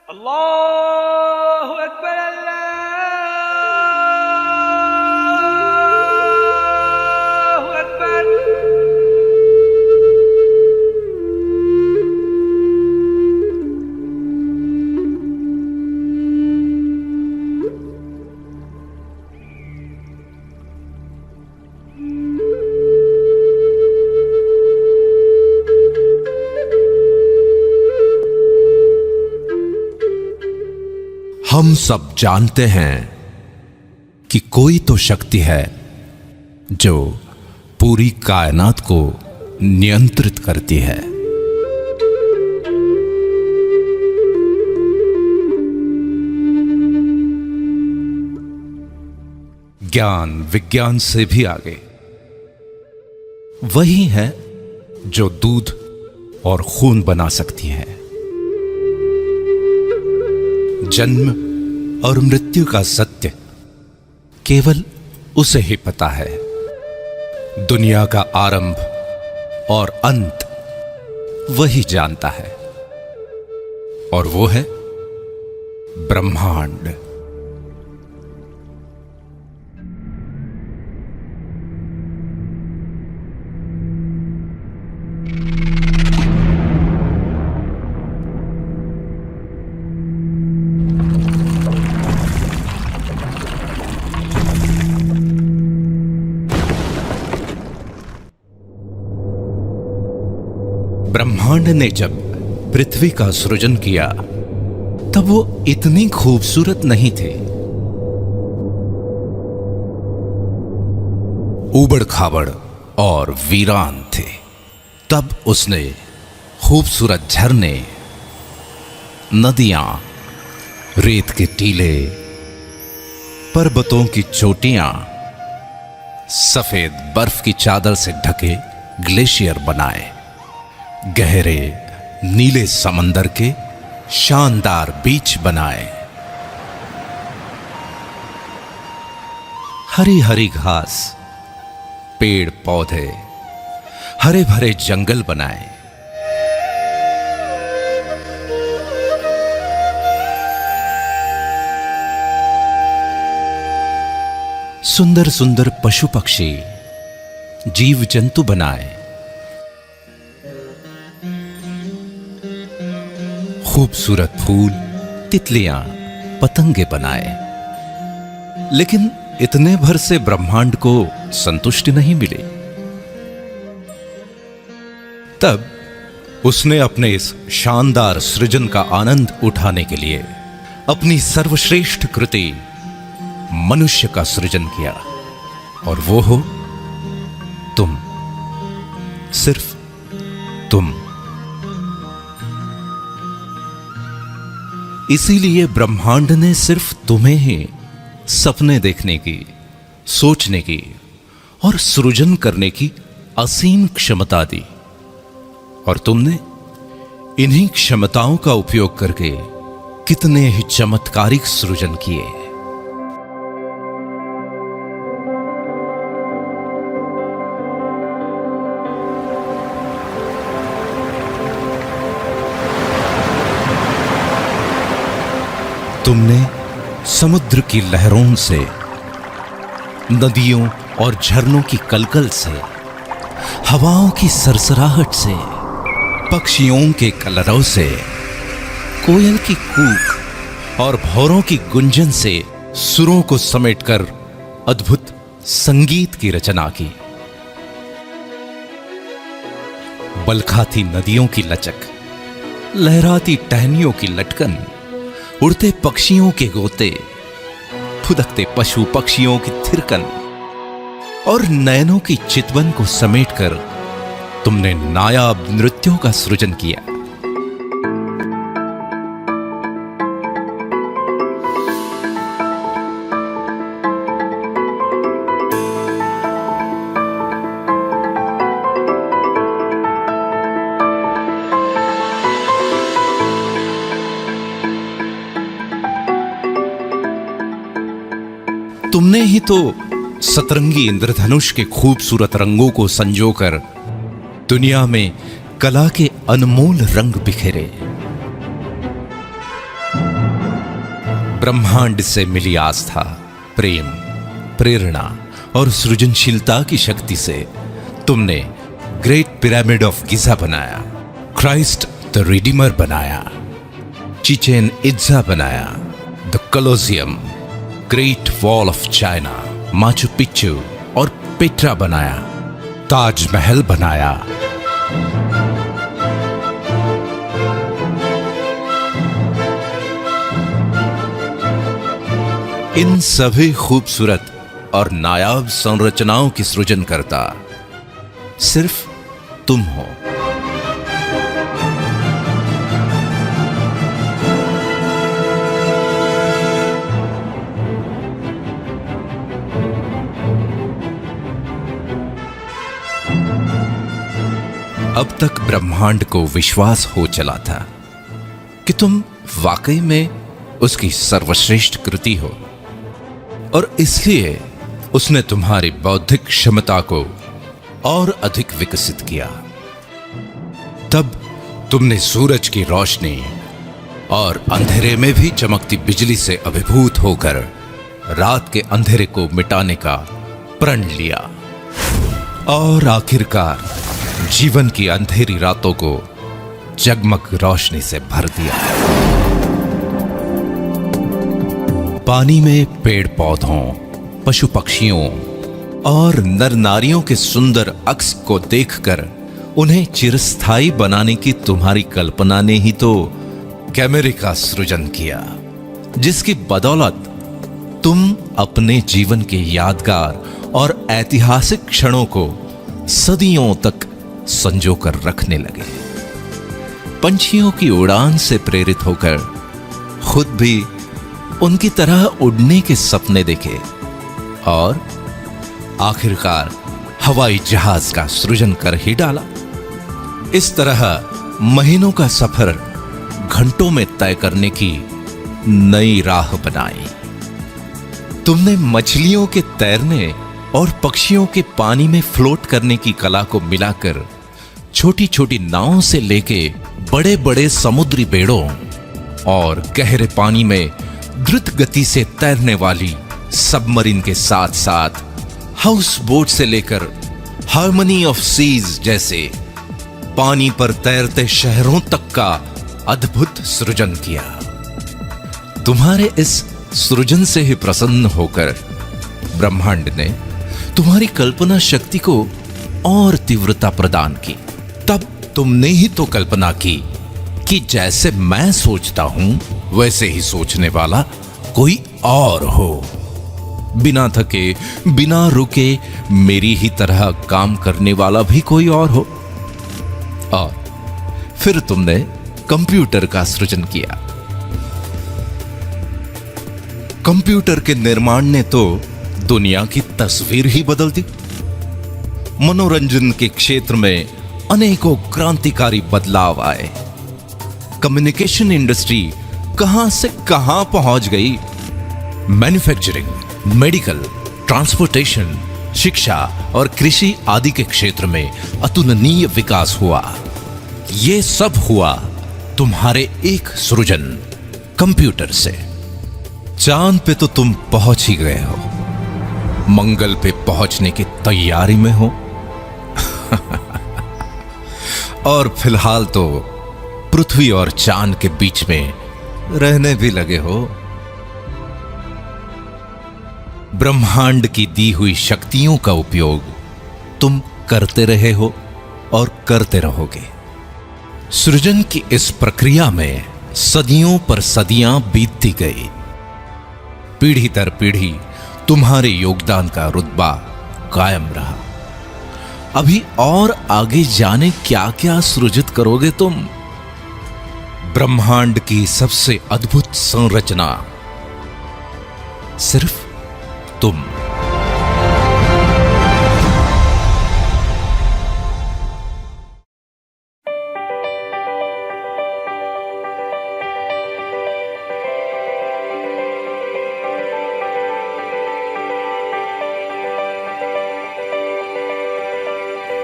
अल्लाहु अकबर अल्लाहु अकबर। हम सब जानते हैं कि कोई तो शक्ति है जो पूरी कायनात को नियंत्रित करती है। ज्ञान विज्ञान से भी आगे वही है जो दूध और खून बना सकती है। जन्म और मृत्यु का सत्य केवल उसे ही पता है। दुनिया का आरंभ और अंत वही जानता है, और वो है ब्रह्मांड। ब्रह्मांड ने जब पृथ्वी का सृजन किया तब वो इतनी खूबसूरत नहीं थे। उबड़ खाबड़ और वीरान थे। तब उसने खूबसूरत झरने, नदियां, रेत के टीले, पर्वतों की चोटियां, सफेद बर्फ की चादर से ढके ग्लेशियर बनाए, गहरे नीले समंदर के शानदार बीच बनाए, हरी हरी घास, पेड़ पौधे, हरे भरे जंगल बनाए। सुंदर सुंदर पशु पक्षी, जीव जंतु बनाए। खूबसूरत फूल, तितलियां, पतंगे बनाए। लेकिन इतने भर से ब्रह्मांड को संतुष्टि नहीं मिली। तब उसने अपने इस शानदार सृजन का आनंद उठाने के लिए अपनी सर्वश्रेष्ठ कृति मनुष्य का सृजन किया, और वो हो तुम, सिर्फ तुम। इसीलिए ब्रह्मांड ने सिर्फ तुम्हें ही सपने देखने की, सोचने की और सृजन करने की असीम क्षमता दी, और तुमने इन्हीं क्षमताओं का उपयोग करके कितने ही चमत्कारिक सृजन किए। तुमने समुद्र की लहरों से, नदियों और झरनों की कलकल से, हवाओं की सरसराहट से, पक्षियों के कलरव से, कोयल की कूक और भौरों की गुंजन से सुरों को समेटकर अद्भुत संगीत की रचना की। बलखाती नदियों की लचक, लहराती टहनियों की लटकन, उड़ते पक्षियों के गोते, फुदकते पशु पक्षियों की थिरकन और नयनों की चितवन को समेटकर तुमने नायाब नृत्यों का सृजन किया। तुमने ही तो सतरंगी इंद्रधनुष के खूबसूरत रंगों को संजोकर दुनिया में कला के अनमोल रंग बिखेरे। ब्रह्मांड से मिली आस्था, प्रेम, प्रेरणा और सृजनशीलता की शक्ति से तुमने ग्रेट पिरामिड ऑफ गिजा बनाया, क्राइस्ट द रिडीमर बनाया, चिचेन इत्जा बनाया, the Colosseum, great wall of China, Machu Picchu और पेट्रा बनाया, ताजमहल बनाया। इन सभी खूबसूरत और नायाब संरचनाओं की सृजन करता सिर्फ तुम हो। अब तक ब्रह्मांड को विश्वास हो चला था कि तुम वाकई में उसकी सर्वश्रेष्ठ कृति हो, और इसलिए उसने तुम्हारी बौद्धिक क्षमता को और अधिक विकसित किया। तब तुमने सूरज की रोशनी और अंधेरे में भी चमकती बिजली से अभिभूत होकर रात के अंधेरे को मिटाने का प्रण लिया, और आखिरकार जीवन की अंधेरी रातों को जगमग रोशनी से भर दिया। पानी में पेड़ पौधों, पशु पक्षियों और नर नारियों के सुंदर अक्स को देखकर उन्हें चिरस्थायी बनाने की तुम्हारी कल्पना ने ही तो कैमरे का सृजन किया, जिसकी बदौलत तुम अपने जीवन के यादगार और ऐतिहासिक क्षणों को सदियों तक संजो कर रखने लगे। पंछियों की उड़ान से प्रेरित होकर खुद भी उनकी तरह उड़ने के सपने देखे, और आखिरकार हवाई जहाज का सृजन कर ही डाला। इस तरह महीनों का सफर घंटों में तय करने की नई राह बनाई। तुमने मछलियों के तैरने और पक्षियों के पानी में फ्लोट करने की कला को मिलाकर छोटी छोटी नावों से लेके बड़े बड़े समुद्री बेड़ों और गहरे पानी में द्रुत गति से तैरने वाली सबमरीन के साथ साथ हाउस बोट से लेकर हार्मनी ऑफ सीज जैसे पानी पर तैरते शहरों तक का अद्भुत सृजन किया। तुम्हारे इस सृजन से ही प्रसन्न होकर ब्रह्मांड ने तुम्हारी कल्पना शक्ति को और तीव्रता प्रदान की। तब तुमने ही तो कल्पना की कि जैसे मैं सोचता हूं वैसे ही सोचने वाला कोई और हो, बिना थके बिना रुके मेरी ही तरह काम करने वाला भी कोई और हो। और फिर तुमने कंप्यूटर का सृजन किया। कंप्यूटर के निर्माण ने तो दुनिया की तस्वीर ही बदल दी। मनोरंजन के क्षेत्र में अनेकों क्रांतिकारी बदलाव आए। कम्युनिकेशन इंडस्ट्री कहां से कहां पहुंच गई। मैन्युफैक्चरिंग, मेडिकल, ट्रांसपोर्टेशन, शिक्षा और कृषि आदि के क्षेत्र में अतुलनीय विकास हुआ। यह सब हुआ तुम्हारे एक सृजन कंप्यूटर से। चांद पे तो तुम पहुंच ही गए हो, मंगल पे पहुंचने की तैयारी में हो और फिलहाल तो पृथ्वी और चांद के बीच में रहने भी लगे हो। ब्रह्मांड की दी हुई शक्तियों का उपयोग तुम करते रहे हो और करते रहोगे। सृजन की इस प्रक्रिया में सदियों पर सदियां बीतती गई। पीढ़ी दर पीढ़ी तुम्हारे योगदान का रुतबा कायम रहा। अभी और आगे जाने क्या क्या सृजित करोगे तुम। ब्रह्मांड की सबसे अद्भुत संरचना सिर्फ तुम।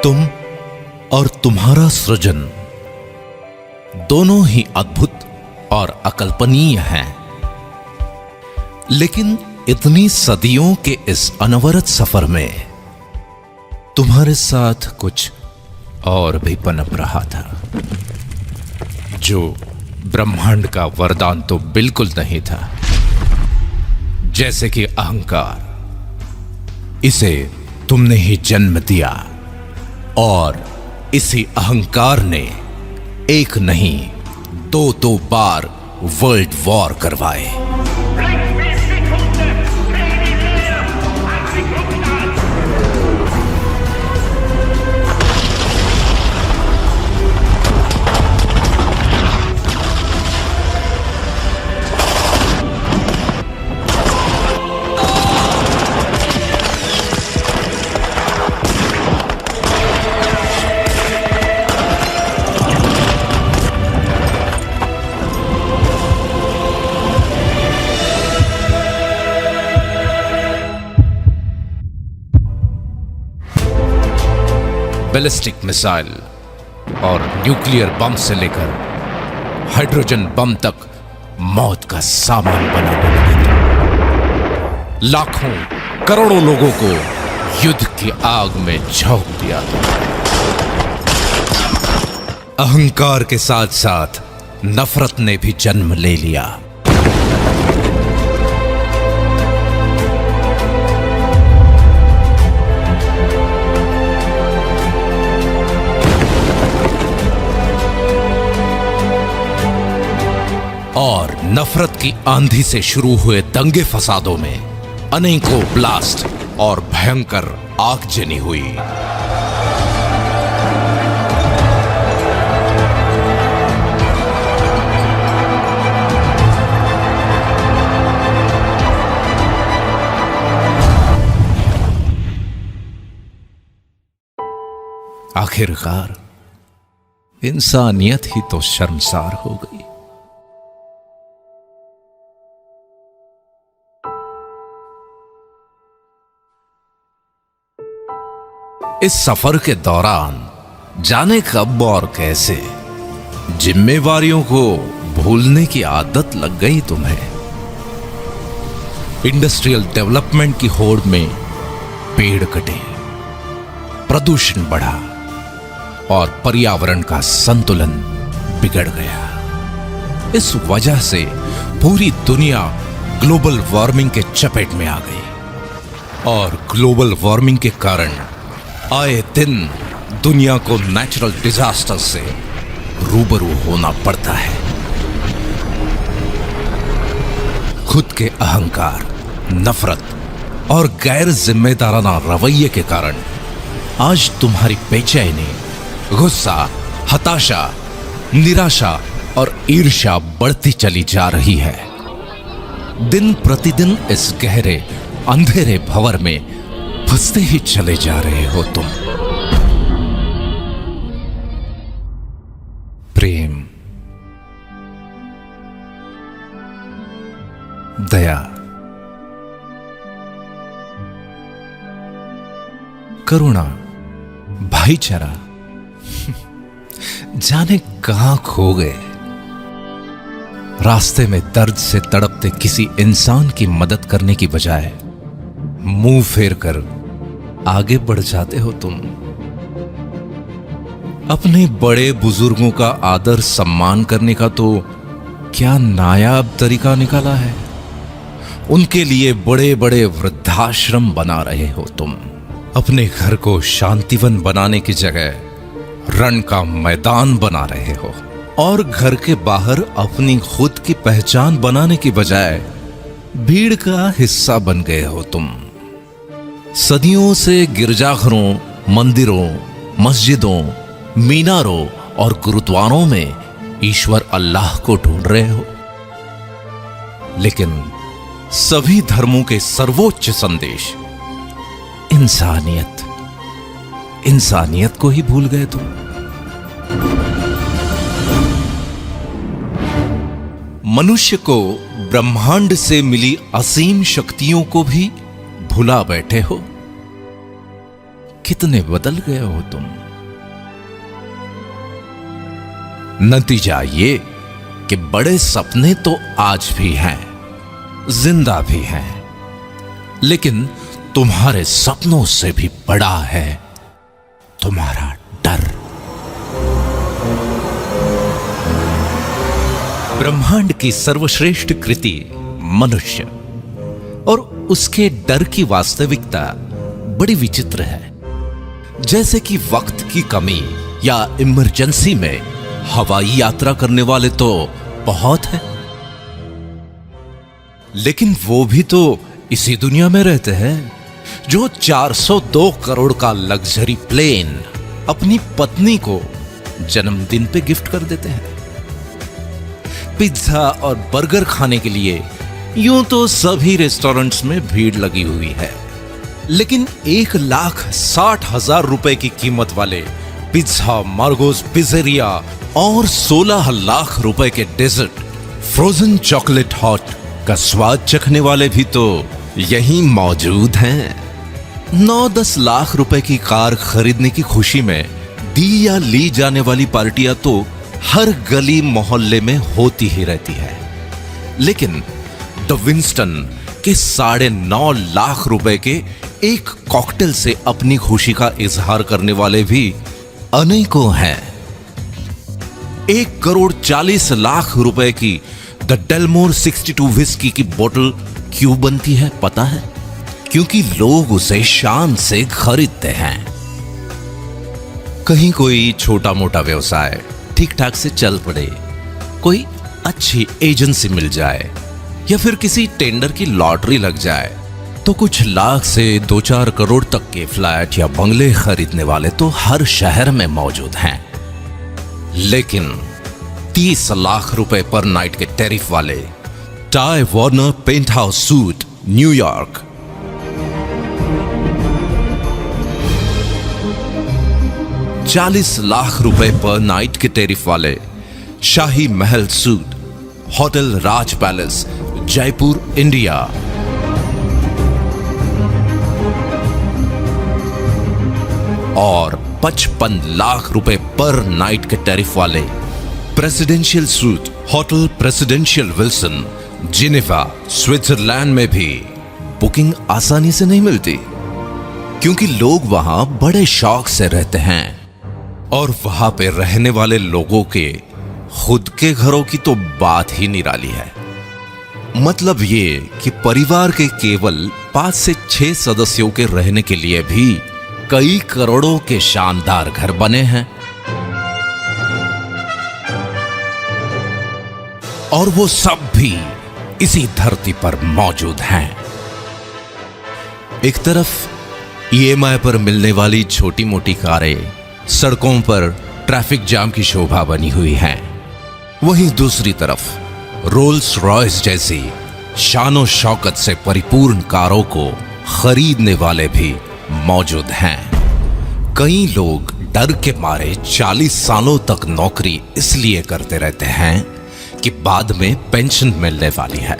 तुम और तुम्हारा सृजन दोनों ही अद्भुत और अकल्पनीय हैं। लेकिन इतनी सदियों के इस अनवरत सफर में तुम्हारे साथ कुछ और भी पनप रहा था, जो ब्रह्मांड का वरदान तो बिल्कुल नहीं था। जैसे कि अहंकार, इसे तुमने ही जन्म दिया और इसी अहंकार ने एक नहीं दो बार वर्ल्ड वॉर करवाए। बैलिस्टिक मिसाइल और न्यूक्लियर बम से लेकर हाइड्रोजन बम तक मौत का सामान बनाने लगे थे। लाखों करोड़ों लोगों को युद्ध की आग में झोंक दिया था। अहंकार के साथ साथ नफरत ने भी जन्म ले लिया। और नफरत की आंधी से शुरू हुए दंगे फसादों में अनेकों ब्लास्ट और भयंकर आगजनी हुई। आखिरकार इंसानियत ही तो शर्मसार हो गई। इस सफर के दौरान जाने कब और कैसे जिम्मेवारियों को भूलने की आदत लग गई तुम्हें। इंडस्ट्रियल डेवलपमेंट की होड़ में पेड़ कटे, प्रदूषण बढ़ा और पर्यावरण का संतुलन बिगड़ गया। इस वजह से पूरी दुनिया ग्लोबल वार्मिंग के चपेट में आ गई और ग्लोबल वार्मिंग के कारण आए दिन दुनिया को नेचुरल डिजास्टर से रूबरू होना पड़ता है। खुद के अहंकार, नफरत और गैर जिम्मेदाराना रवैये के कारण आज तुम्हारी बेचैनी, गुस्सा, हताशा, निराशा और ईर्ष्या बढ़ती चली जा रही है। दिन प्रतिदिन इस गहरे अंधेरे भंवर में फंसते ही चले जा रहे हो तुम। प्रेम, दया, करुणा, भाईचारा जाने कहां खो गए। रास्ते में दर्द से तड़पते किसी इंसान की मदद करने की बजाय मुंह फेर कर आगे बढ़ जाते हो तुम। अपने बड़े बुजुर्गों का आदर सम्मान करने का तो क्या नायाब तरीका निकाला है। उनके लिए बड़े बड़े वृद्धाश्रम बना रहे हो तुम। अपने घर को शांतिवन बनाने की जगह रण का मैदान बना रहे हो और घर के बाहर अपनी खुद की पहचान बनाने की बजाय भीड़ का हिस्सा बन गए हो तुम। सदियों से गिरजाघरों, मंदिरों, मस्जिदों, मीनारों और गुरुद्वारों में ईश्वर अल्लाह को ढूंढ रहे हो, लेकिन सभी धर्मों के सर्वोच्च संदेश इंसानियत, इंसानियत को ही भूल गए तुम। मनुष्य को ब्रह्मांड से मिली असीम शक्तियों को भी भुला बैठे हो। कितने बदल गए हो तुम। नतीजा ये कि बड़े सपने तो आज भी हैं, जिंदा भी हैं, लेकिन तुम्हारे सपनों से भी बड़ा है तुम्हारा डर। ब्रह्मांड की सर्वश्रेष्ठ कृति मनुष्य और उसके डर की वास्तविकता बड़ी विचित्र है। जैसे कि वक्त की कमी या इमरजेंसी में हवाई यात्रा करने वाले तो बहुत हैं, लेकिन वो भी तो इसी दुनिया में रहते हैं जो 402 करोड़ का लग्जरी प्लेन अपनी पत्नी को जन्मदिन पे गिफ्ट कर देते हैं। पिज्जा और बर्गर खाने के लिए यूं तो सभी रेस्टोरेंट्स में भीड़ लगी हुई है, लेकिन 1,60,000 रुपए की कीमत वाले पिज्जा, मार्गोस पिज़्ज़ेरिया और 16 लाख रुपए के डेजर्ट फ्रोजन चॉकलेट हॉट का स्वाद चखने वाले भी तो यहीं मौजूद हैं। 9-10 लाख रुपए की कार खरीदने की खुशी में दी या ली जाने वाली पार्टियां तो हर गली मोहल्ले में होती ही रहती है, लेकिन द विंस्टन के 9.5 लाख रुपए के एक कॉकटेल से अपनी खुशी का इजहार करने वाले भी अनेकों हैं। 1,40,00,000 रुपए की द डेलमोर 62 विस्की की बोतल क्यों बनती है पता है? क्योंकि लोग उसे शान से खरीदते हैं। कहीं कोई छोटा मोटा व्यवसाय ठीक ठाक से चल पड़े, कोई अच्छी एजेंसी मिल जाए या फिर किसी टेंडर की लॉटरी लग जाए तो कुछ लाख से 2-4 करोड़ तक के फ्लैट या बंगले खरीदने वाले तो हर शहर में मौजूद हैं, लेकिन 30 लाख रुपए पर नाइट के टैरिफ वाले Ty Warner penthouse suite New York, 40 lakh रुपए पर नाइट के टैरिफ वाले Shahi Mahal suite hotel Raj palace Jaipur India, और 55 लाख रुपए पर नाइट के टैरिफ वाले presidential suite hotel presidential Wilson Geneva Switzerland में भी बुकिंग आसानी से नहीं मिलती, क्योंकि लोग वहां बड़े शौक से रहते हैं और वहां पे रहने वाले लोगों के खुद के घरों की तो बात ही निराली है। मतलब ये कि परिवार के केवल 5 से 6 सदस्यों के रहने के लिए भी कई करोड़ों के शानदार घर बने हैं, और वो सब भी इसी धरती पर मौजूद हैं। एक तरफ ईएमआई पर मिलने वाली छोटी मोटी कारें सड़कों पर ट्रैफिक जाम की शोभा बनी हुई हैं, वहीं दूसरी तरफ रोल्स रॉयस जैसी शानो शौकत से परिपूर्ण कारों को खरीदने वाले भी मौजूद हैं। कई लोग डर के मारे 40 सालों तक नौकरी इसलिए करते रहते हैं कि बाद में पेंशन मिलने वाली है,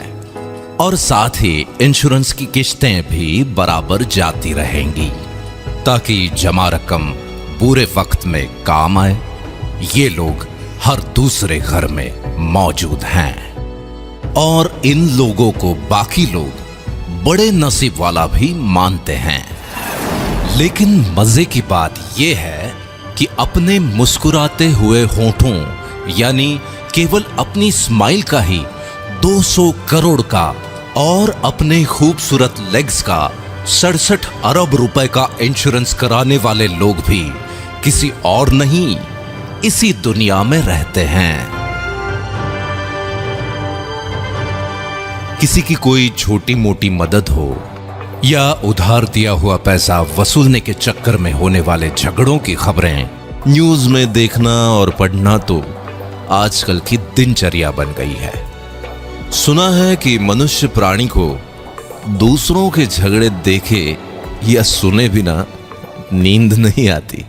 और साथ ही इंश्योरेंस की किश्तें भी बराबर जाती रहेंगी ताकि जमा रकम बुरे वक्त में काम आए। ये लोग हर दूसरे घर में मौजूद हैं, और इन लोगों को बाकी लोग बड़े नसीब वाला भी मानते हैं। लेकिन मजे की बात यह है कि अपने मुस्कुराते हुए होठों यानी केवल अपनी स्माइल का ही 200 करोड़ का और अपने खूबसूरत लेग्स का 67 अरब रुपए का इंश्योरेंस कराने वाले लोग भी किसी और नहीं, इसी दुनिया में रहते हैं। किसी की कोई छोटी मोटी मदद हो या उधार दिया हुआ पैसा वसूलने के चक्कर में होने वाले झगड़ों की खबरें न्यूज में देखना और पढ़ना तो आजकल की दिनचर्या बन गई है। सुना है कि मनुष्य प्राणी को दूसरों के झगड़े देखे या सुने बिना नींद नहीं आती,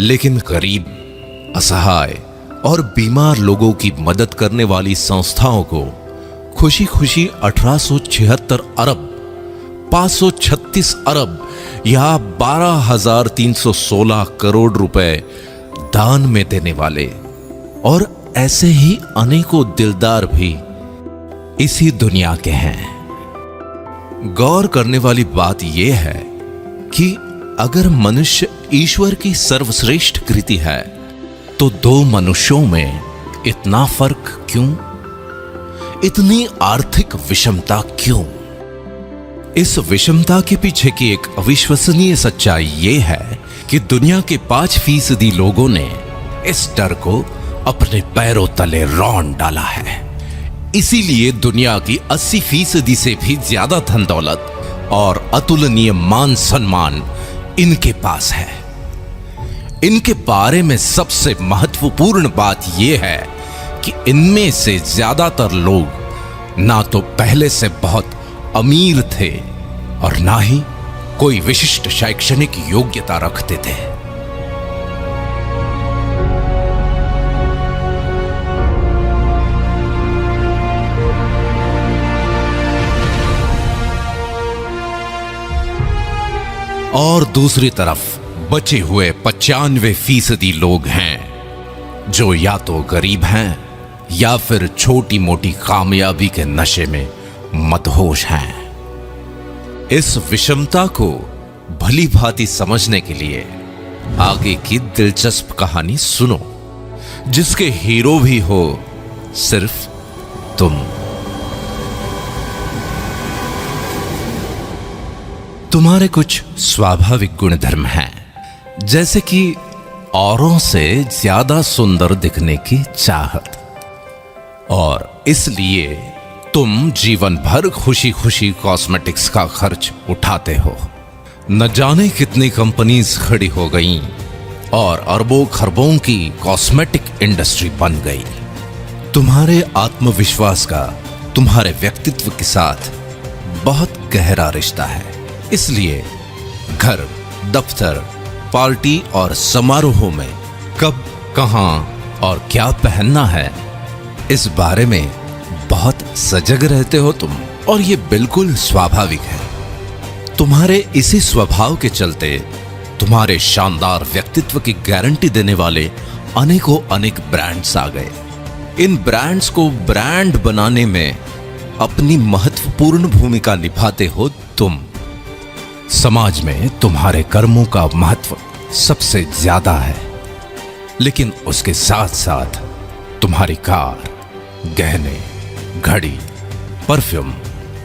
लेकिन गरीब, असहाय और बीमार लोगों की मदद करने वाली संस्थाओं को खुशी खुशी 1876 अरब 536 अरब या 12,316 करोड़ रुपए दान में देने वाले और ऐसे ही अनेकों दिलदार भी इसी दुनिया के हैं। गौर करने वाली बात यह है कि अगर मनुष्य ईश्वर की सर्वश्रेष्ठ कृति है तो दो मनुष्यों में इतना फर्क क्यों? इतनी आर्थिक विषमता क्यों? इस विषमता के पीछे की एक अविश्वसनीय सच्चाई यह है कि दुनिया के 5% लोगों ने इस डर को अपने पैरों तले रौंद डाला है। इसीलिए दुनिया की 80% से भी ज्यादा धन दौलत और अतुलनीय मान सम्मान इनके पास है। इनके बारे में सबसे महत्वपूर्ण बात यह है कि इनमें से ज्यादातर लोग ना तो पहले से बहुत अमीर थे और ना ही कोई विशिष्ट शैक्षणिक योग्यता रखते थे। और दूसरी तरफ बचे हुए 95% लोग हैं जो या तो गरीब हैं या फिर छोटी मोटी कामयाबी के नशे में मदहोश हैं। इस विषमता को भली भांति समझने के लिए आगे की दिलचस्प कहानी सुनो, जिसके हीरो भी हो सिर्फ तुम। तुम्हारे कुछ स्वाभाविक गुणधर्म हैं, जैसे कि औरों से ज्यादा सुंदर दिखने की चाहत, और इसलिए तुम जीवन भर खुशी खुशी कॉस्मेटिक्स का खर्च उठाते हो। न जाने कितनी कंपनीज खड़ी हो गईं और अरबों खरबों की कॉस्मेटिक इंडस्ट्री बन गई। तुम्हारे आत्मविश्वास का तुम्हारे व्यक्तित्व के साथ बहुत गहरा रिश्ता है। इसलिए घर, दफ्तर, पार्टी और समारोहों में कब, कहां और क्या पहनना है, इस बारे में बहुत सजग रहते हो तुम, और ये बिल्कुल स्वाभाविक है। तुम्हारे इसी स्वभाव के चलते तुम्हारे शानदार व्यक्तित्व की गारंटी देने वाले अनेकों अनेक ब्रांड्स आ गए। इन ब्रांड्स को ब्रांड बनाने में अपनी महत्वपूर्ण भूमिका निभाते हो तुम। समाज में तुम्हारे कर्मों का महत्व सबसे ज्यादा है, लेकिन उसके साथ साथ तुम्हारी कार, गहने, घड़ी, परफ्यूम,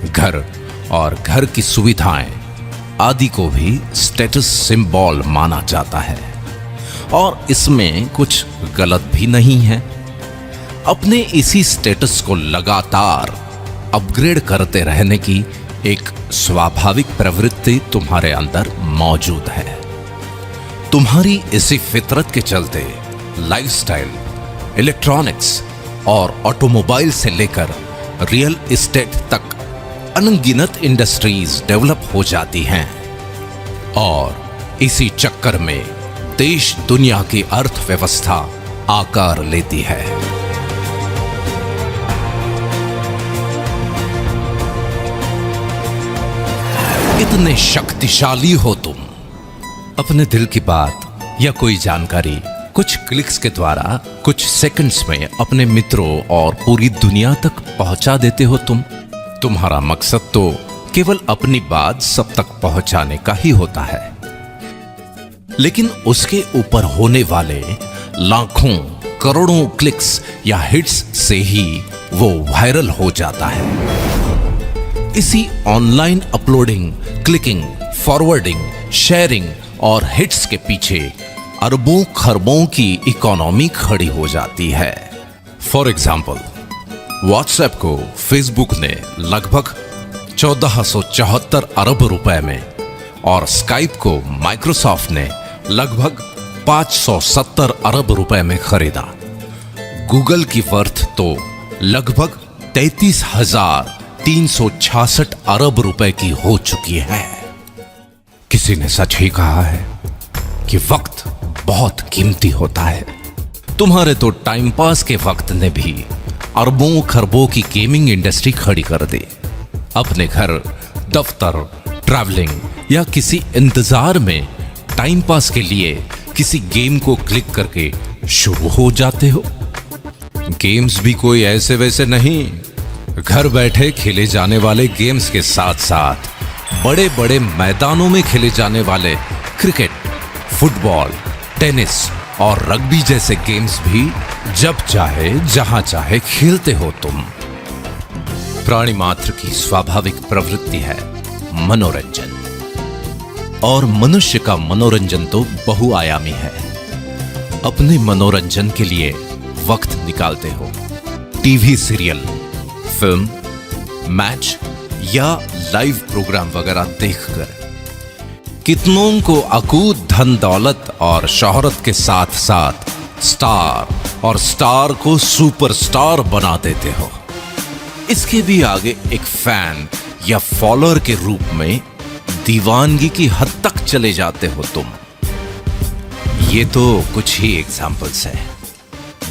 घर और घर की सुविधाएं आदि को भी स्टेटस सिंबल माना जाता है, और इसमें कुछ गलत भी नहीं है। अपने इसी स्टेटस को लगातार अपग्रेड करते रहने की एक स्वाभाविक प्रवृत्ति तुम्हारे अंदर मौजूद है। तुम्हारी इसी फितरत के चलते लाइफस्टाइल, इलेक्ट्रॉनिक्स और ऑटोमोबाइल से लेकर रियल एस्टेट तक अनगिनत इंडस्ट्रीज डेवलप हो जाती हैं, और इसी चक्कर में देश दुनिया की अर्थव्यवस्था आकार लेती है। इतने शक्तिशाली हो तुम। अपने दिल की बात या कोई जानकारी कुछ क्लिक्स के द्वारा कुछ सेकंड्स में अपने मित्रों और पूरी दुनिया तक पहुंचा देते हो तुम। तुम्हारा मकसद तो केवल अपनी बात सब तक पहुंचाने का ही होता है, लेकिन उसके ऊपर होने वाले लाखों करोड़ों क्लिक्स या हिट्स से ही वो वायरल हो जाता है। इसी online uploading, clicking, forwarding, sharing और हिट्स के पीछे अरबों खरबों की इकोनॉमी खड़ी हो जाती है। फॉर एग्जाम्पल, व्हाट्सएप को फेसबुक ने लगभग 1474 अरब रुपए में, और स्काइप को माइक्रोसॉफ्ट ने लगभग 570 अरब रुपए में खरीदा। गूगल की वर्थ तो लगभग 33,366 अरब रुपए की हो चुकी है। किसी ने सच ही कहा है कि वक्त बहुत कीमती होता है। तुम्हारे तो टाइम पास के वक्त ने भी अरबों खरबों की गेमिंग इंडस्ट्री खड़ी कर दी। अपने घर, दफ्तर, ट्रैवलिंग या किसी इंतजार में टाइम पास के लिए किसी गेम को क्लिक करके शुरू हो जाते हो। गेम्स भी कोई ऐसे वैसे नहीं, घर बैठे खेले जाने वाले गेम्स के साथ साथ बड़े बड़े मैदानों में खेले जाने वाले क्रिकेट, फुटबॉल, टेनिस और रग्बी जैसे गेम्स भी जब चाहे जहां चाहे खेलते हो तुम। प्राणी मात्र की स्वाभाविक प्रवृत्ति है मनोरंजन, और मनुष्य का मनोरंजन तो बहुआयामी है। अपने मनोरंजन के लिए वक्त निकालते हो टीवी सीरियल, फिल्म, मैच या लाइव प्रोग्राम वगैरह देखकर। कितनों को अकूत धन दौलत और शोहरत के साथ साथ स्टार और स्टार को सुपरस्टार बना देते हो। इसके भी आगे एक फैन या फॉलोअर के रूप में दीवानगी की हद तक चले जाते हो तुम। ये तो कुछ ही एग्जाम्पल्स है।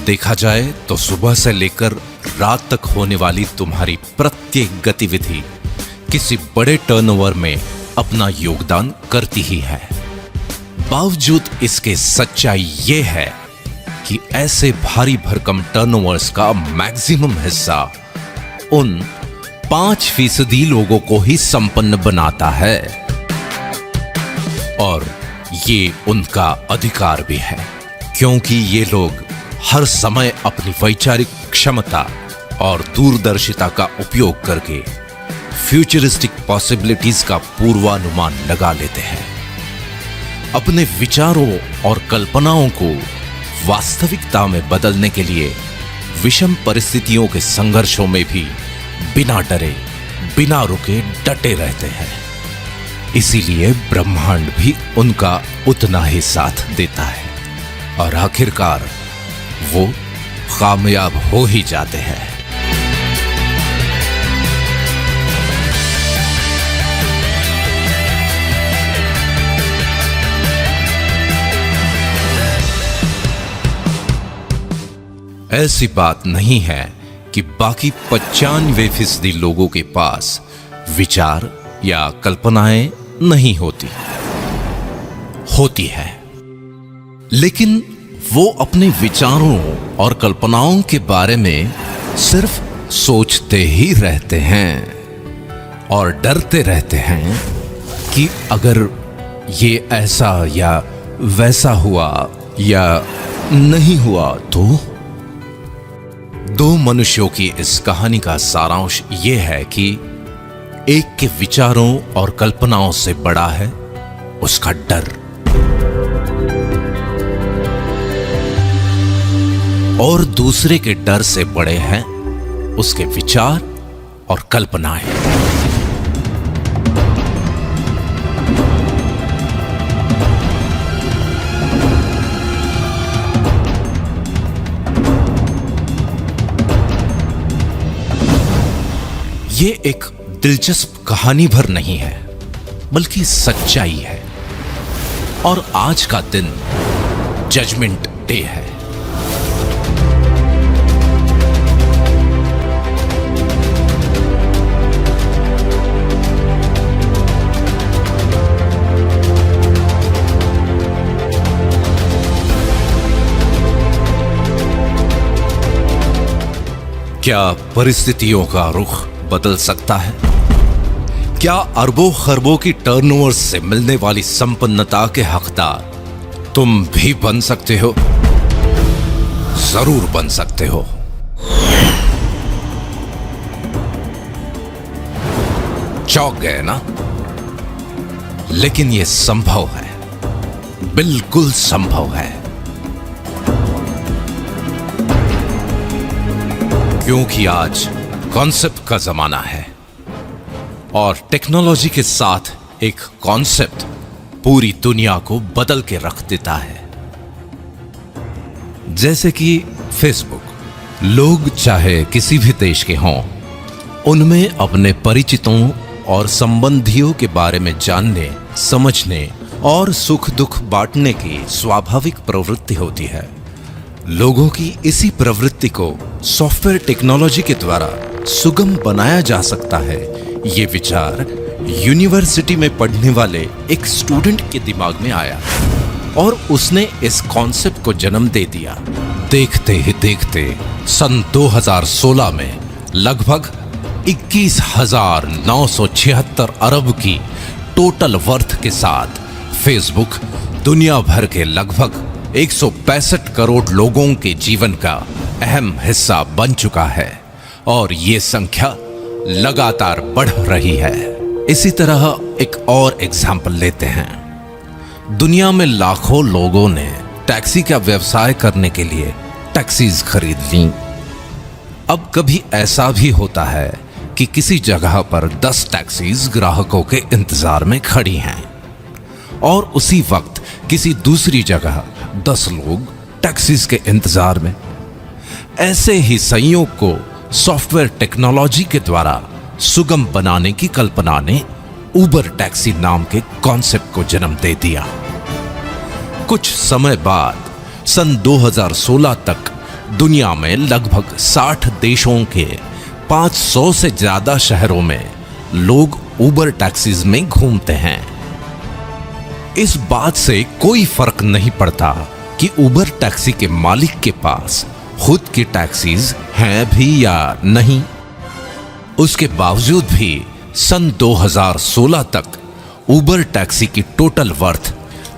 देखा जाए तो सुबह से लेकर रात तक होने वाली तुम्हारी प्रत्येक गतिविधि किसी बड़े टर्नओवर में अपना योगदान करती ही है। बावजूद इसके सच्चाई ये है कि ऐसे भारी भरकम टर्नओवर्स का मैक्सिमम हिस्सा उन 5% लोगों को ही संपन्न बनाता है, और ये उनका अधिकार भी है, क्योंकि ये लोग हर समय अपनी वैचारिक क्षमता और दूरदर्शिता का उपयोग करके फ्यूचरिस्टिक पॉसिबिलिटीज का पूर्वानुमान लगा लेते हैं। अपने विचारों और कल्पनाओं को वास्तविकता में बदलने के लिए विषम परिस्थितियों के संघर्षों में भी बिना डरे, बिना रुके डटे रहते हैं। इसीलिए ब्रह्मांड भी उनका उतना ही साथ देता है, और आखिरकार वो कामयाब हो ही जाते हैं। ऐसी बात नहीं है कि बाकी 95% लोगों के पास विचार या कल्पनाएं नहीं होती है, लेकिन वो अपने विचारों और कल्पनाओं के बारे में सिर्फ सोचते ही रहते हैं और डरते रहते हैं कि अगर ये ऐसा या वैसा हुआ या नहीं हुआ तो। दो मनुष्यों की इस कहानी का सारांश ये है कि एक के विचारों और कल्पनाओं से बड़ा है उसका डर, और दूसरे के डर से बड़े हैं उसके विचार और कल्पनाएं। ये एक दिलचस्प कहानी भर नहीं है, बल्कि सच्चाई है। और आज का दिन जजमेंट डे है। क्या परिस्थितियों का रुख बदल सकता है? क्या अरबों खरबों की टर्नओवर से मिलने वाली संपन्नता के हकदार तुम भी बन सकते हो? जरूर बन सकते हो। चौंक गए ना? लेकिन यह संभव है, बिल्कुल संभव है, क्योंकि आज कॉन्सेप्ट का जमाना है, और टेक्नोलॉजी के साथ एक कॉन्सेप्ट पूरी दुनिया को बदल के रख देता है। जैसे कि फेसबुक। लोग चाहे किसी भी देश के हों, उनमें अपने परिचितों और संबंधियों के बारे में जानने, समझने और सुख दुख बांटने की स्वाभाविक प्रवृत्ति होती है। लोगों की इसी प्रवृत्ति को सॉफ्टवेयर टेक्नोलॉजी के द्वारा सुगम बनाया जा सकता है, ये विचार यूनिवर्सिटी में पढ़ने वाले एक स्टूडेंट के दिमाग में आया और उसने इस कॉन्सेप्ट को जन्म दे दिया। देखते ही देखते सन 2016 में लगभग 21,976 अरब की टोटल वर्थ के साथ फेसबुक दुनिया भर के लगभग 165 करोड़ लोगों के जीवन का अहम हिस्सा बन चुका है और ये संख्या लगातार बढ़ रही है। इसी तरह एक और एग्जाम्पल लेते हैं। दुनिया में लाखों लोगों ने टैक्सी का व्यवसाय करने के लिए टैक्सीज खरीद ली। अब कभी ऐसा भी होता है कि किसी जगह पर 10 टैक्सीज ग्राहकों के इंतजार में खड़ी हैं और उसी वक्त किसी दूसरी जगह 10 लोग टैक्सीज के इंतजार में। ऐसे ही संयोग को सॉफ्टवेयर टेक्नोलॉजी के द्वारा सुगम बनाने की कल्पना ने उबर टैक्सी नाम के कॉन्सेप्ट को जन्म दे दिया। कुछ समय बाद सन 2016 तक दुनिया में लगभग 60 देशों के 500 से ज्यादा शहरों में लोग उबर टैक्सीज में घूमते हैं। इस बात से कोई फर्क नहीं पड़ता कि उबर टैक्सी के मालिक के पास खुद की टैक्सीज हैं भी या नहीं। उसके बावजूद भी सन 2016 तक उबर टैक्सी की टोटल वर्थ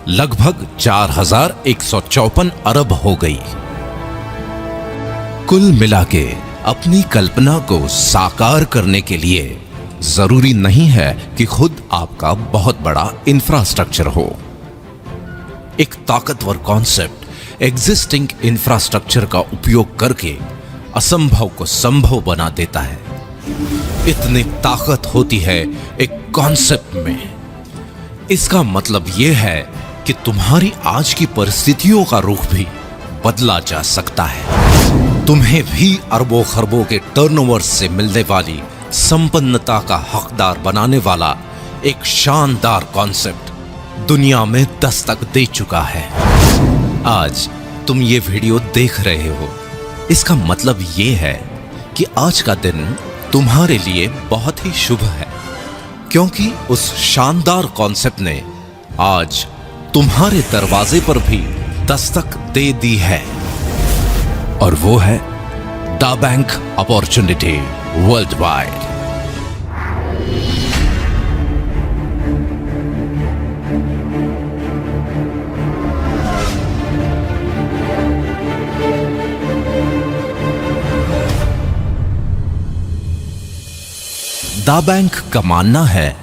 लगभग 4,154 अरब हो गई। कुल मिलाके अपनी कल्पना को साकार करने के लिए जरूरी नहीं है कि खुद आपका बहुत बड़ा इंफ्रास्ट्रक्चर हो। एक ताकतवर कॉन्सेप्ट एग्जिस्टिंग इंफ्रास्ट्रक्चर का उपयोग करके असंभव को संभव बना देता है। इतनी ताकत होती है एक कॉन्सेप्ट में। इसका मतलब यह है कि तुम्हारी आज की परिस्थितियों का रुख भी बदला जा सकता है। तुम्हें भी अरबों खरबों के टर्नओवर से मिलने वाली संपन्नता का हकदार बनाने वाला एक शानदार कॉन्सेप्ट दुनिया में दस्तक दे चुका है। आज तुम ये वीडियो देख रहे हो, इसका मतलब ये है कि आज का दिन तुम्हारे लिए बहुत ही शुभ है, क्योंकि उस शानदार कॉन्सेप्ट ने आज तुम्हारे दरवाजे पर भी दस्तक दे दी है और वो है दा बैंक अपॉर्चुनिटी वर्ल्ड वाइड। दा बैंक का मानना है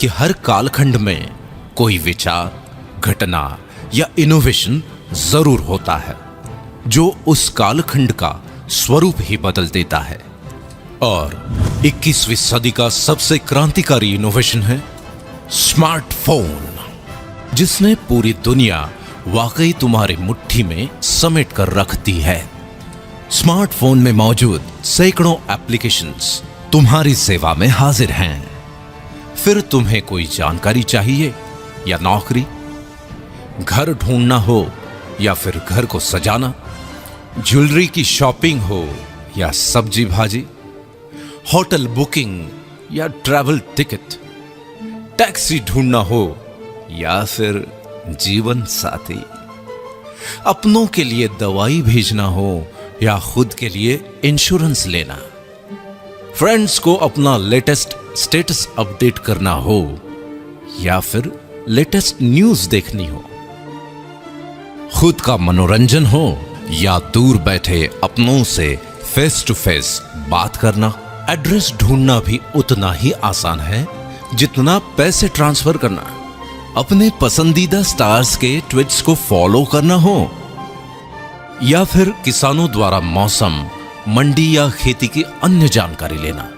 कि हर कालखंड में कोई विचार, घटना या इनोवेशन जरूर होता है जो उस कालखंड का स्वरूप ही बदल देता है। और 21वीं सदी का सबसे क्रांतिकारी इनोवेशन है स्मार्टफोन, जिसने पूरी दुनिया वाकई तुम्हारी मुट्ठी में समेट कर रख दी है। स्मार्टफोन में मौजूद सैकड़ों एप्लीकेशंस तुम्हारी सेवा में हाजिर हैं। फिर तुम्हें कोई जानकारी चाहिए या नौकरी, घर ढूंढना हो या फिर घर को सजाना, ज्वेलरी की शॉपिंग हो या सब्जी भाजी, होटल बुकिंग या ट्रैवल टिकट, टैक्सी ढूंढना हो या फिर जीवन साथी, अपनों के लिए दवाई भेजना हो या खुद के लिए इंश्योरेंस लेना, फ्रेंड्स को अपना लेटेस्ट स्टेटस अपडेट करना हो या फिर लेटेस्ट न्यूज देखनी हो, खुद का मनोरंजन हो या दूर बैठे अपनों से फेस टू फेस बात करना, एड्रेस ढूंढना भी उतना ही आसान है जितना पैसे ट्रांसफर करना, अपने पसंदीदा स्टार्स के ट्वीट्स को फॉलो करना हो या फिर किसानों द्वारा मौसम, मंडी या खेती की अन्य जानकारी लेना।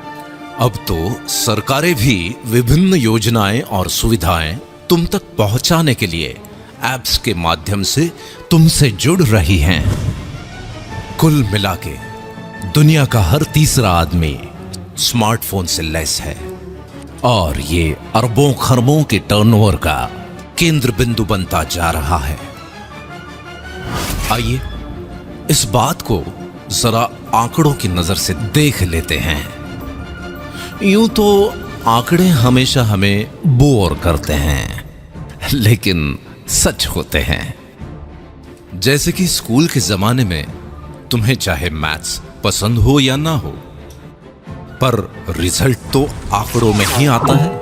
अब तो सरकारें भी विभिन्न योजनाएं और सुविधाएं तुम तक पहुंचाने के लिए ऐप्स के माध्यम से तुमसे जुड़ रही हैं। कुल मिलाके दुनिया का हर तीसरा आदमी स्मार्टफोन से लैस है और ये अरबों खरबों के टर्नओवर का केंद्र बिंदु बनता जा रहा है। आइए इस बात को जरा आंकड़ों की नजर से देख लेते हैं। यूं तो आंकड़े हमेशा हमें बोर करते हैं, लेकिन सच होते हैं। जैसे कि स्कूल के जमाने में तुम्हें चाहे मैथ्स पसंद हो या ना हो, पर रिजल्ट तो आंकड़ों में ही आता है।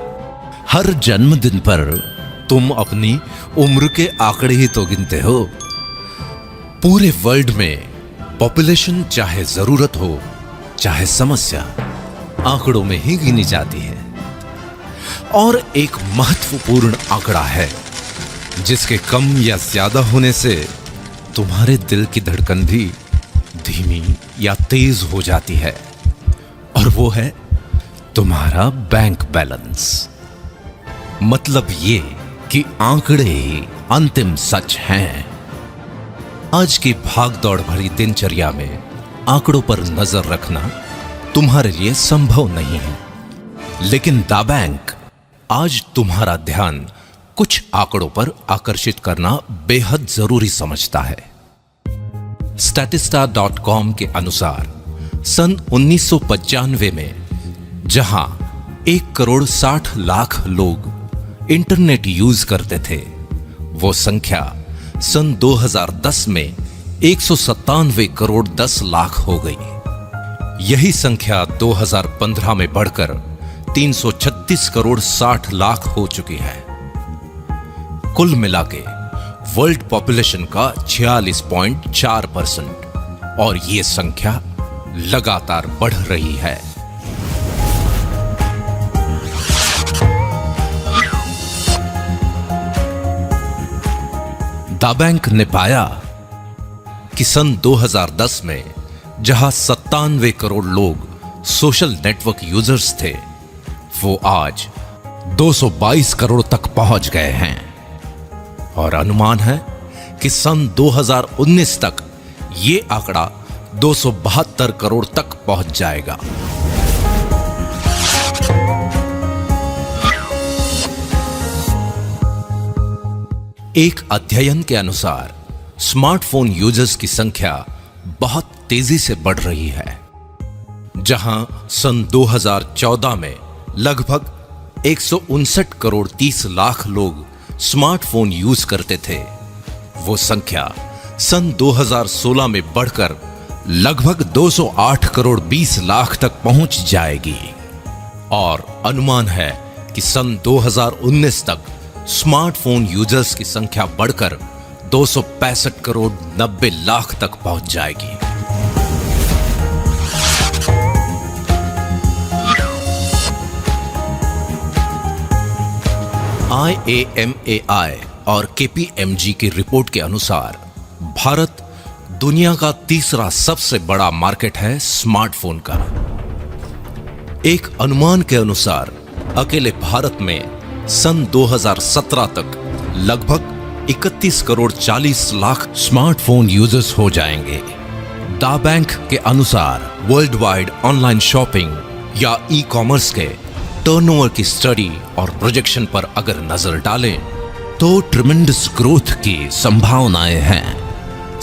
हर जन्मदिन पर तुम अपनी उम्र के आंकड़े ही तो गिनते हो। पूरे वर्ल्ड में पॉपुलेशन चाहे जरूरत हो चाहे समस्या, आंकड़ों में ही गिनी जाती है। और एक महत्वपूर्ण आंकड़ा है जिसके कम या ज्यादा होने से तुम्हारे दिल की धड़कन भी धीमी या तेज हो जाती है, और वो है तुम्हारा बैंक बैलेंस। मतलब ये कि आंकड़े ही अंतिम सच हैं। आज की भागदौड़ भरी दिनचर्या में आंकड़ों पर नजर रखना तुम्हारे लिए संभव नहीं है, लेकिन द बैंक आज तुम्हारा ध्यान कुछ आंकड़ों पर आकर्षित करना बेहद जरूरी समझता है। statista.com के अनुसार सन 1995 में जहां 1,60,00,000 लोग इंटरनेट यूज करते थे, वो संख्या सन 2010 में 197,10,00,000 हो गई। यही संख्या 2015 में बढ़कर 336,60,00,000 हो चुकी है। कुल मिलाके वर्ल्ड पॉपुलेशन का 46.4%, और ये संख्या लगातार बढ़ रही है। द बैंक ने पाया कि सन 2010 में जहां 97 करोड़ लोग सोशल नेटवर्क यूजर्स थे, वो आज 222 करोड़ तक पहुंच गए हैं, और अनुमान है कि सन 2019 तक ये आंकड़ा 272 करोड़ तक पहुंच जाएगा। एक अध्ययन के अनुसार स्मार्टफोन यूजर्स की संख्या बहुत तेजी से बढ़ रही है। जहां सन 2014 में लगभग 159 करोड़ 30 लाख लोग स्मार्टफोन यूज करते थे, वो संख्या सन 2016 में बढ़कर लगभग 208 करोड़ 20 लाख तक पहुंच जाएगी, और अनुमान है कि सन 2019 तक स्मार्टफोन यूजर्स की संख्या बढ़कर 265 करोड़ 90 लाख तक पहुंच जाएगी। IAMAI और KPMG की रिपोर्ट के अनुसार भारत दुनिया का तीसरा सबसे बड़ा मार्केट है स्मार्टफोन का। एक अनुमान के अनुसार अकेले भारत में सन 2017 तक लगभग 31 करोड़ 40 लाख स्मार्टफोन यूजर्स हो जाएंगे। द बैंक के अनुसार वर्ल्ड वाइड ऑनलाइन शॉपिंग या ई कॉमर्स के टर्नओवर की स्टडी और प्रोजेक्शन पर अगर नजर डालें तो ट्रिमेंडस ग्रोथ की संभावनाएं हैं।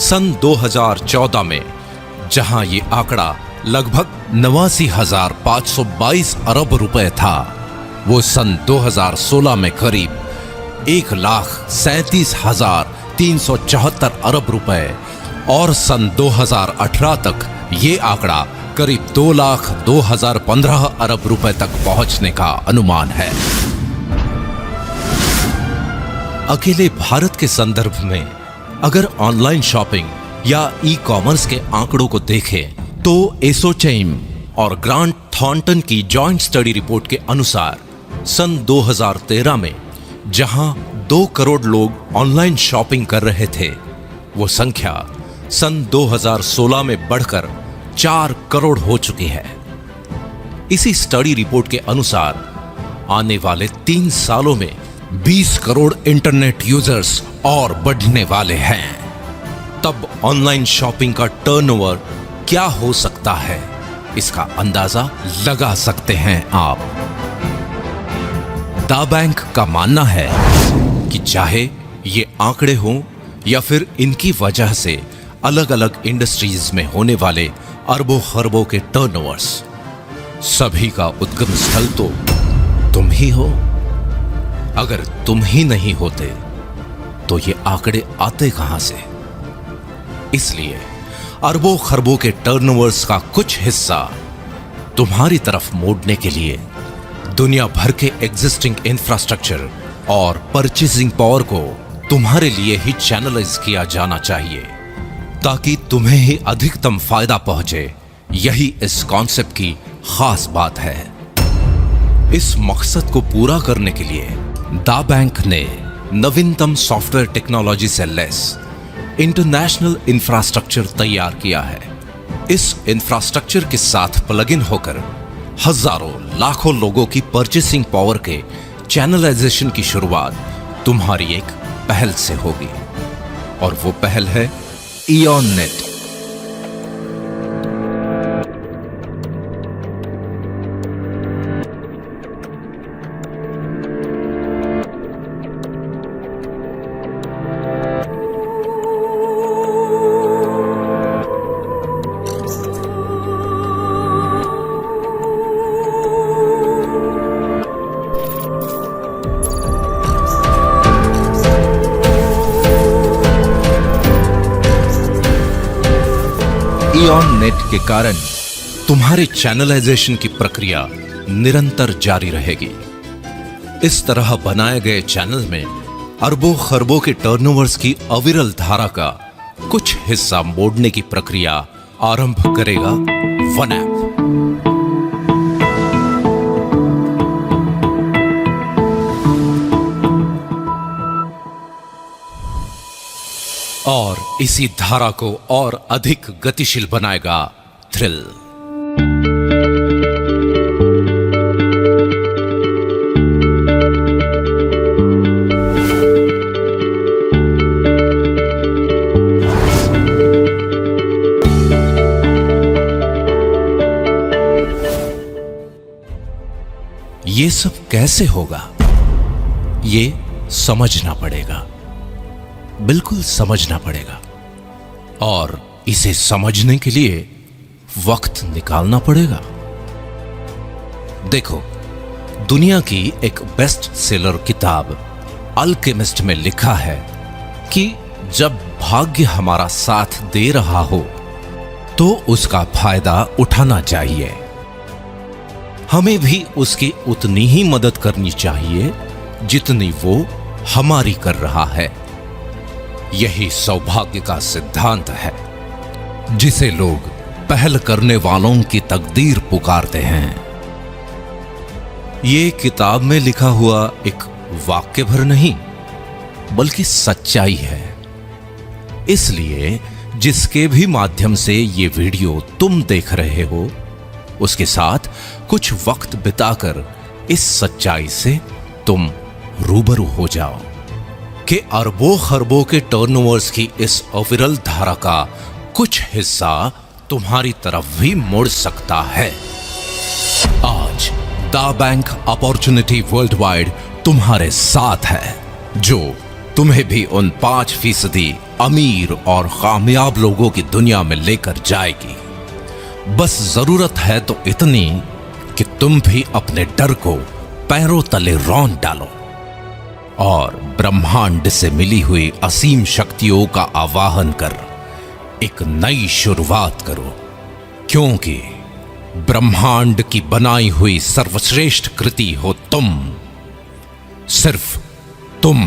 सन 2014 में जहां ये आंकड़ा लगभग 89,522 अरब रुपए था, वो सन 2016 में करीब 1,37,374 अरब रुपए, और सन 2018 तक ये आंकड़ा करीब 2,02,015 अरब रुपए तक पहुंचने का अनुमान है। अकेले भारत के संदर्भ में अगर ऑनलाइन शॉपिंग या ई कॉमर्स के आंकड़ों को देखें तो एसोचैम और ग्रांट थॉर्नटन की जॉइंट स्टडी रिपोर्ट के अनुसार सन 2013 में जहां 2 करोड़ लोग ऑनलाइन शॉपिंग कर रहे थे, वो संख्या सन 2016 में बढ़कर 4 करोड़ हो चुकी है। इसी स्टडी रिपोर्ट के अनुसार आने वाले 3 सालों में 20 करोड़ इंटरनेट यूजर्स और बढ़ने वाले हैं। तब ऑनलाइन शॉपिंग का टर्नओवर क्या हो सकता है, इसका अंदाजा लगा सकते हैं आप। द बैंक का मानना है कि चाहे ये आंकड़े हों या फिर इनकी वजह से अलग अलग इंडस्ट्रीज में होने वाले अरबों खरबों के टर्नओवर्स, सभी का उद्गम स्थल तो तुम ही हो। अगर तुम ही नहीं होते तो ये आंकड़े आते कहां से? इसलिए अरबों खरबों के टर्नओवर्स का कुछ हिस्सा तुम्हारी तरफ मोड़ने के लिए दुनिया भर के एग्जिस्टिंग इंफ्रास्ट्रक्चर और परचेसिंग पावर को तुम्हारे लिए ही चैनलाइज किया जाना चाहिए, ताकि तुम्हें ही अधिकतम फायदा पहुंचे। यही इस कॉन्सेप्ट की खास बात है। इस मकसद को पूरा करने के लिए दा बैंक ने नवीनतम सॉफ्टवेयर टेक्नोलॉजी से लेस इंटरनेशनल इंफ्रास्ट्रक्चर तैयार किया है। इस इंफ्रास्ट्रक्चर के साथ प्लग इन होकर हजारों लाखों लोगों की परचेसिंग पावर के चैनलाइजेशन की शुरुआत तुम्हारी एक पहल से होगी, और वो पहल है इयॉन नेट। इयॉन नेट के कारण तुम्हारे चैनलाइजेशन की प्रक्रिया निरंतर जारी रहेगी। इस तरह बनाए गए चैनल में अरबों खरबों के टर्नओवर्स की अविरल धारा का कुछ हिस्सा मोड़ने की प्रक्रिया आरंभ करेगा वन ऐप। और इसी धारा को और अधिक गतिशील बनाएगा थ्रिल। ये सब कैसे होगा, ये समझना पड़ेगा, बिल्कुल समझना पड़ेगा। और इसे समझने के लिए वक्त निकालना पड़ेगा। देखो, दुनिया की एक बेस्ट सेलर किताब अल्केमिस्ट में लिखा है कि जब भाग्य हमारा साथ दे रहा हो तो उसका फायदा उठाना चाहिए। हमें भी उसकी उतनी ही मदद करनी चाहिए जितनी वो हमारी कर रहा है। यही सौभाग्य का सिद्धांत है, जिसे लोग पहल करने वालों की तकदीर पुकारते हैं। ये किताब में लिखा हुआ एक वाक्य भर नहीं, बल्कि सच्चाई है। इसलिए जिसके भी माध्यम से ये वीडियो तुम देख रहे हो, उसके साथ कुछ वक्त बिताकर इस सच्चाई से तुम रूबरू हो जाओ कि अरबों खरबों के टर्नओवर्स की इस अविरल धारा का कुछ हिस्सा तुम्हारी तरफ भी मुड़ सकता है। आज दा बैंक अपॉर्चुनिटी वर्ल्ड वाइड तुम्हारे साथ है, जो तुम्हें भी उन 5% अमीर और कामयाब लोगों की दुनिया में लेकर जाएगी। बस जरूरत है तो इतनी कि तुम भी अपने डर को पैरों तले रौंद डालो और ब्रह्मांड से मिली हुई असीम शक्तियों का आवाहन कर एक नई शुरुआत करो, क्योंकि ब्रह्मांड की बनाई हुई सर्वश्रेष्ठ कृति हो तुम, सिर्फ तुम।